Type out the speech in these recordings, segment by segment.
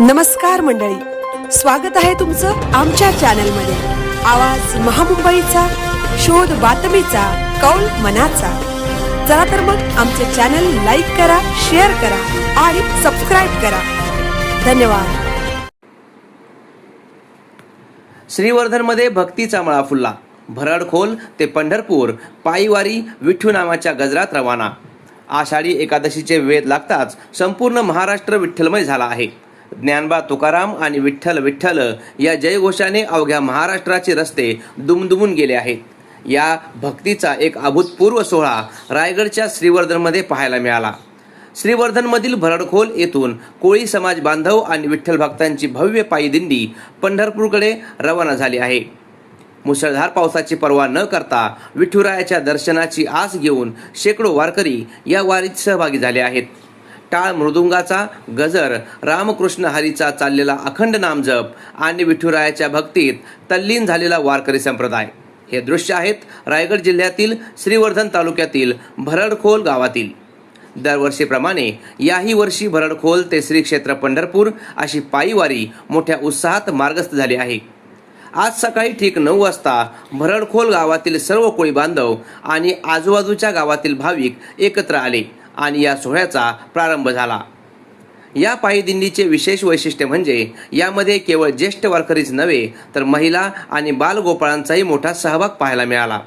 नमस्कार मंडळी, स्वागत आहे तुमचं आमच्या चॅनलमध्ये। आवाज महामुंबईचा, शोध बातमीचा, कौल मनाचा। चला तर मग आमचे चॅनल लाईक करा, शेअर करा आणि सबस्क्राइब करा। धन्यवाद। श्रीवर्धनमध्ये भक्तीचा मळा फुलला। भरडखोल ते पंढरपूर पायीवारी विठ्ठू नामाच्या गजरात रवाना। आषाढी एकादशीचे वेध लागताच संपूर्ण महाराष्ट्र विठ्ठलमय झाला आहे। ज्ञानबा तुकाराम आणि विठ्ठल विठ्ठल या जयघोषाने अवघ्या महाराष्ट्राचे रस्ते दुमदुमून गेले आहेत। या भक्तीचा एक अभूतपूर्व सोहळा रायगडच्या श्रीवर्धनमध्ये पाहायला मिळाला। श्रीवर्धनमधील भरडखोल येथून कोळी समाज बांधव आणि विठ्ठल भक्तांची भव्य पायी दिंडी पंढरपूरकडे रवाना झाली आहे। मुसळधार पावसाची पर्वा न करता विठुरायाच्या दर्शनाची आस घेऊन शेकडो वारकरी या वारीत सहभागी झाले आहेत। टाळ मृदुंगाचा गजर, रामकृष्ण हरीचा चाललेला अखंड नामजप आणि विठुरायाच्या भक्तीत तल्लीन झालेला वारकरी संप्रदाय हे दृश्य आहेत रायगड जिल्ह्यातील श्रीवर्धन तालुक्यातील भरडखोल गावातील। दरवर्षीप्रमाणे याही वर्षी भरडखोल ते श्री क्षेत्र पंढरपूर अशी पायीवारी मोठ्या उत्साहात मार्गस्थ झाली आहे। आज सकाळी ठीक 9 वाजता भरडखोल गावातील सर्व कोळी बांधव आणि आजूबाजूच्या गावातील भाविक एकत्र आले आणि या सोहळ्याचा प्रारंभ झाला। या पायी दिंडीचे विशेष वैशिष्ट्य म्हणजे यामध्ये केवळ ज्येष्ठ वारकरीच नव्हे तर महिला आणि बालगोपाळांचाही मोठा सहभाग पाहायला मिळाला।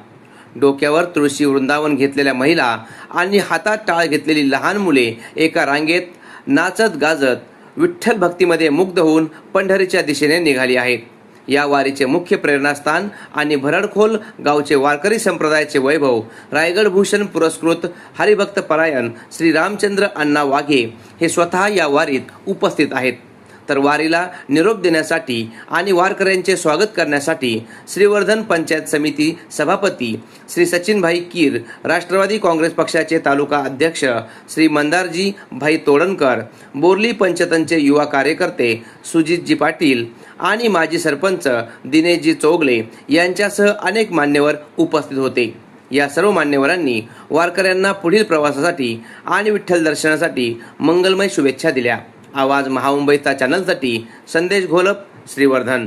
डोक्यावर तुळशी वृंदावन घेतलेल्या महिला आणि हातात टाळ घेतलेली लहान मुले एका रांगेत नाचत गाजत विठ्ठल भक्तीमध्ये मुग्ध होऊन पंढरीच्या दिशेने निघाली आहेत। या वारीचे मुख्य प्रेरणास्थान आणि भरडखोल गावचे वारकरी संप्रदायाचे वैभव रायगड भूषण पुरस्कृत हरिभक्त परायण श्री रामचंद्र अण्णा वाघे हे स्वतः या वारीत उपस्थित आहेत। तर वारीला निरोप देण्यासाठी आणि वारकऱ्यांचे स्वागत करण्यासाठी श्रीवर्धन पंचायत समिती सभापती श्री सचिनभाई कीर, राष्ट्रवादी काँग्रेस पक्षाचे तालुका अध्यक्ष श्री मंदारजी भाई तोडणकर, बोर्ली पंचतनचे युवा कार्यकर्ते सुजितजी पाटील आणि माजी सरपंच दिनेशजी चौगले यांच्यासह अनेक मान्यवर उपस्थित होते। या सर्व मान्यवरांनी वारकऱ्यांना पुढील प्रवासासाठी आणि विठ्ठल दर्शनासाठी मंगलमय शुभेच्छा दिल्या। आवाज महामुंबईचा चॅनलसाठी संदेश घोलप, श्रीवर्धन।